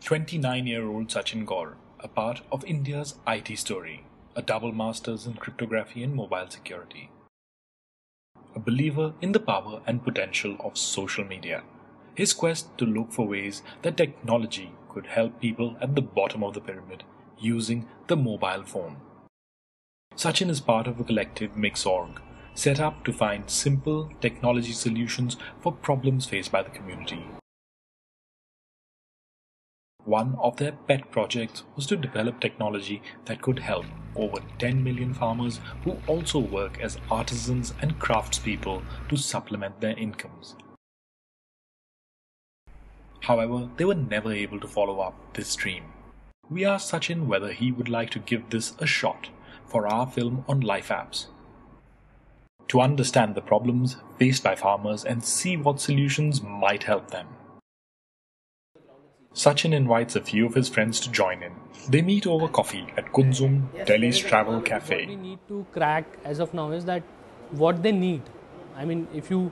29-year-old Sachin Gaur, a part of India's IT story, a double master's in cryptography and mobile security. A believer in the power and potential of social media. His quest to look for ways that technology could help people at the bottom of the pyramid using the mobile phone. Sachin is part of a collective Mix.org, set up to find simple technology solutions for problems faced by the community. One of their pet projects was to develop technology that could help over 10 million farmers who also work as artisans and craftspeople to supplement their incomes. However, they were never able to follow up this dream. We asked Sachin whether he would like to give this a shot for our film on life apps, to understand the problems faced by farmers and see what solutions might help them. Sachin invites a few of his friends to join in. They meet over coffee at Kunzum, Delhi's travel cafe. What we need to crack as of now is that what they need. I mean, if you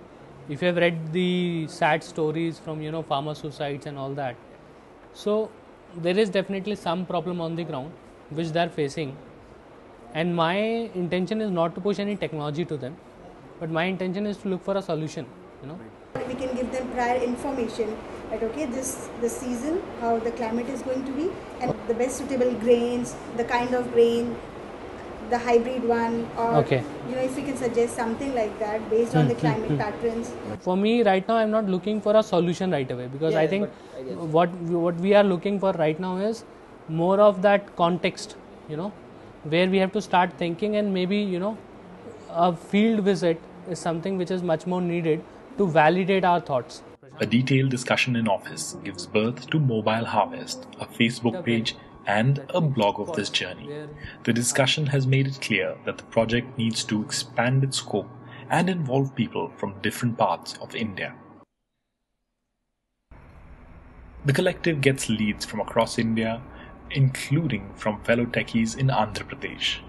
have read the sad stories from farmer suicides and all that, so there is definitely some problem on the ground which they are facing. And my intention is not to push any technology to them, but my intention is to look for a solution. We can give them prior information that okay, this season how the climate is going to be and the best suitable grains, the kind of grain, the hybrid one, or if we can suggest something like that based on the climate patterns. For me right now, I'm not looking for a solution right away, because I think what we are looking for right now is more of that context, where we have to start thinking, and maybe a field visit is something which is much more needed to validate our thoughts. A detailed discussion in office gives birth to Mobile Harvest, a Facebook page and a blog of this journey. The discussion has made it clear that the project needs to expand its scope and involve people from different parts of India. The collective gets leads from across India, including from fellow techies in Andhra Pradesh.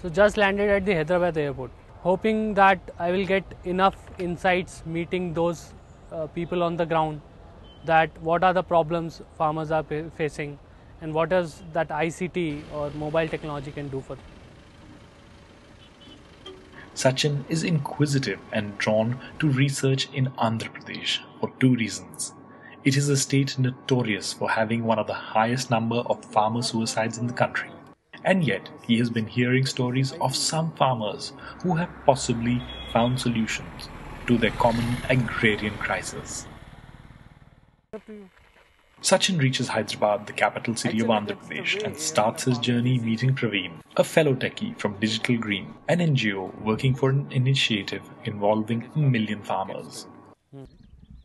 So just landed at the Hyderabad airport, hoping that I will get enough insights meeting those people on the ground, that what are the problems farmers are facing and what does that ICT or mobile technology can do for them. Sachin is inquisitive and drawn to research in Andhra Pradesh for two reasons. It is a state notorious for having one of the highest number of farmer suicides in the country. And yet, he has been hearing stories of some farmers who have possibly found solutions to their common agrarian crisis. Sachin reaches Hyderabad, the capital city of Andhra Pradesh, and starts his journey meeting Praveen, a fellow techie from Digital Green, an NGO working for an initiative involving 1 million farmers.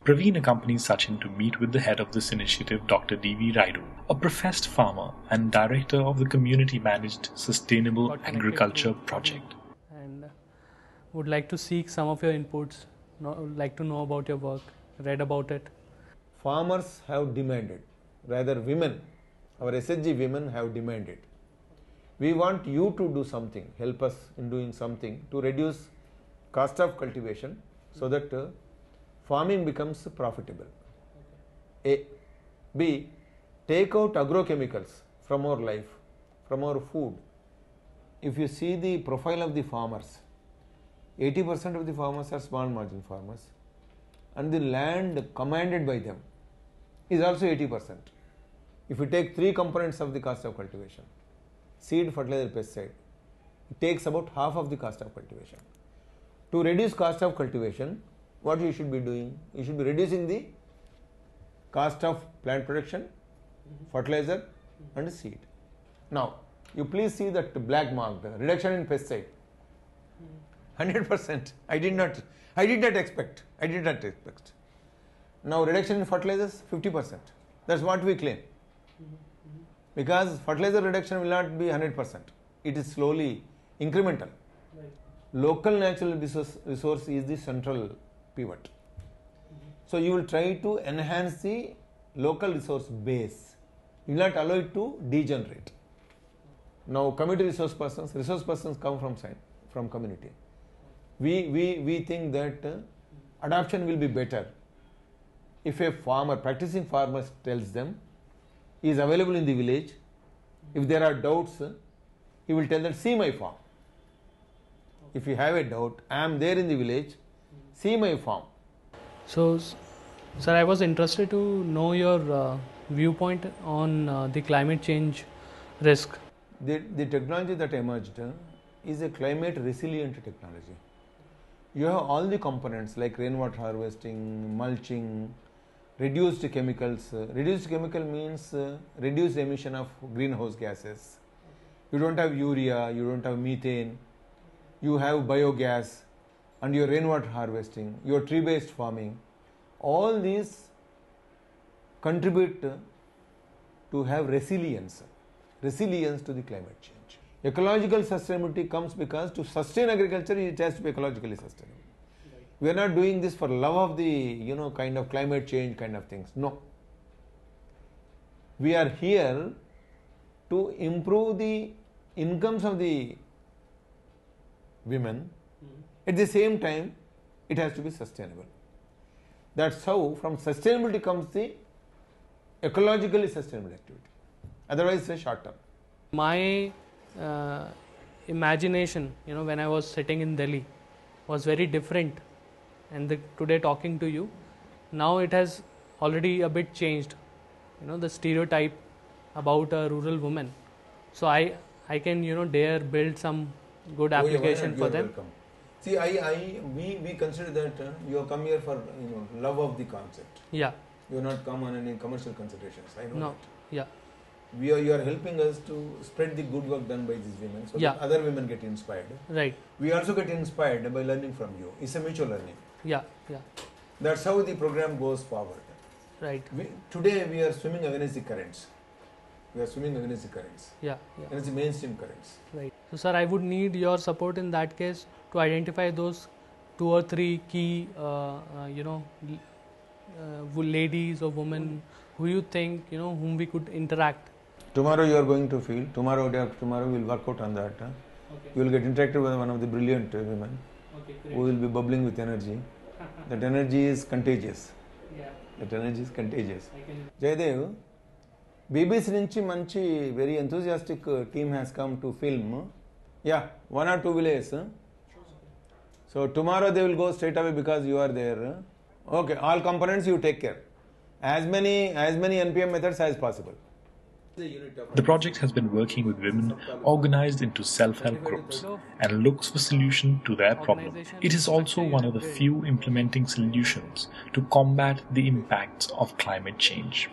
Praveen accompanies Sachin to meet with the head of this initiative, Dr. D.V. Raidu, a professed farmer and director of the community-managed Sustainable Agriculture Project. And would like to seek some of your inputs, like to know about your work, read about it. Farmers have demanded, rather women, our SHG women have demanded. We want you to do something, help us in doing something to reduce cost of cultivation so that farming becomes profitable. A. B. Take out agrochemicals from our life, from our food. If you see the profile of the farmers, 80% of the farmers are small margin farmers, and the land commanded by them is also 80%. If you take three components of the cost of cultivation, seed, fertilizer, pesticide, it takes about half of the cost of cultivation. To reduce cost of cultivation, what you should be doing? You should be reducing the cost of plant production, fertilizer and seed. Now, you please see that black mark, the reduction in pesticide, 100%. I did not expect. Now, reduction in fertilizers, 50%. That's what we claim. Because fertilizer reduction will not be 100%. It is slowly incremental. Local natural resource is the central pivot. So you will try to enhance the local resource base. You will not allow it to degenerate. Now, community resource persons come from community. We think that adoption will be better if a farmer, practicing farmer tells them, he is available in the village, if there are doubts, he will tell them, see my farm. If you have a doubt, I am there in the village, see my farm. So, sir, I was interested to know your viewpoint on the climate change risk. The technology that emerged is a climate resilient technology. You have all the components like rainwater harvesting, mulching, reduced chemicals. Reduced chemical means reduced emission of greenhouse gases. You don't have urea, you don't have methane, you have biogas and your rainwater harvesting, your tree-based farming. All these contribute to have resilience to the climate change. Ecological sustainability comes because to sustain agriculture it has to be ecologically sustainable. Right. We are not doing this for love of the kind of climate change kind of things. No. We are here to improve the incomes of the women. At the same time it has to be sustainable. That's how from sustainability comes the ecologically sustainable activity. Otherwise it's a short term. My imagination, when I was sitting in Delhi, was very different, and today talking to you, now it has already a bit changed. The stereotype about a rural woman. So I can dare build some good application for them. Welcome. See, we consider that you have come here for love of the concept. Yeah. You have not come on any commercial considerations. I know that. Yeah. You are helping us to spread the good work done by these women so that other women get inspired. Right. We also get inspired by learning from you. It's a mutual learning. Yeah. That's how the program goes forward. Right. Today we are swimming against the currents. Yeah. Against the mainstream currents. Right. So, sir, I would need your support in that case to identify those 2 or 3 key, ladies or women who you think, whom we could interact. Tomorrow you are going to field. Tomorrow, day after tomorrow, we will work out on that. Okay. You will get interacted with one of the brilliant women who will be bubbling with energy. That energy is contagious. Yeah. That energy is contagious. Jaydev, BBC nunchi manchi very enthusiastic team has come to film. Yeah, 1 or 2 villages. So tomorrow they will go straight away because you are there. Okay, all components you take care. As many NPM methods as possible. The project has been working with women organized into self-help groups and looks for solution to their problem. It is also one of the few implementing solutions to combat the impacts of climate change.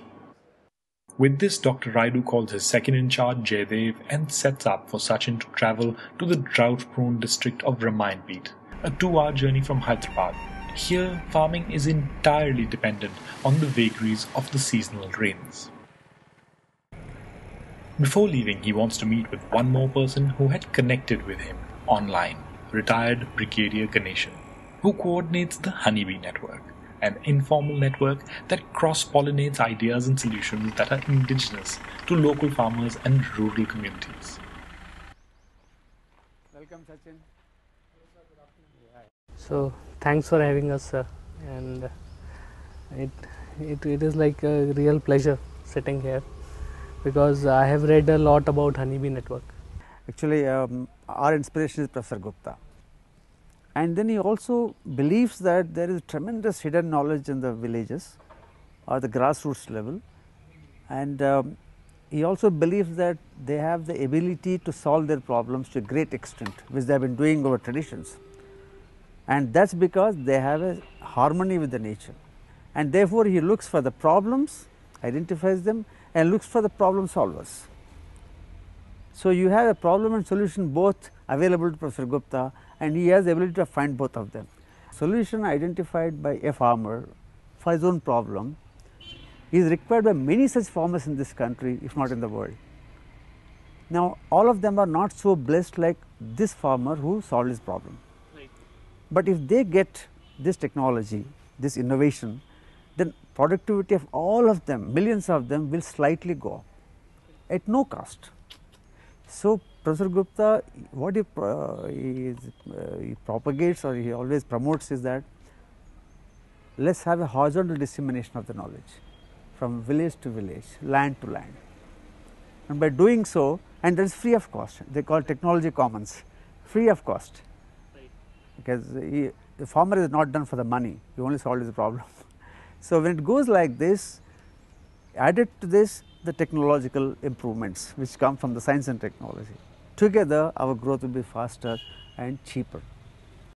With this, Dr. Raidu calls his second in charge, Jaydev, and sets up for Sachin to travel to the drought-prone district of Ramayanapeet, a 2-hour journey from Hyderabad. Here, farming is entirely dependent on the vagaries of the seasonal rains. Before leaving, he wants to meet with one more person who had connected with him online, retired Brigadier Ganeshan, who coordinates the Honeybee Network, an informal network that cross-pollinates ideas and solutions that are indigenous to local farmers and rural communities. Welcome, Sachin. So, thanks for having us, sir. And it is like a real pleasure sitting here, because I have read a lot about Honeybee Network. Actually, our inspiration is Professor Gupta. And then he also believes that there is tremendous hidden knowledge in the villages or the grassroots level. And he also believes that they have the ability to solve their problems to a great extent, which they have been doing over traditions. And that's because they have a harmony with the nature. And therefore, he looks for the problems, identifies them, and looks for the problem solvers. So, you have a problem and solution both available to Professor Gupta, and he has the ability to find both of them. Solution identified by a farmer for his own problem is required by many such farmers in this country, if not in the world. Now, all of them are not so blessed like this farmer who solved his problem. Right. But if they get this technology, this innovation, then productivity of all of them, millions of them, will slightly go up at no cost. So, Professor Gupta, what he propagates or he always promotes is that let us have a horizontal dissemination of the knowledge from village to village, land to land. And by doing so, and that is free of cost, they call technology commons, free of cost, because the farmer is not done for the money, he only solved his problem. So, when it goes like this, added to this the technological improvements which come from the science and technology, together our growth will be faster and cheaper.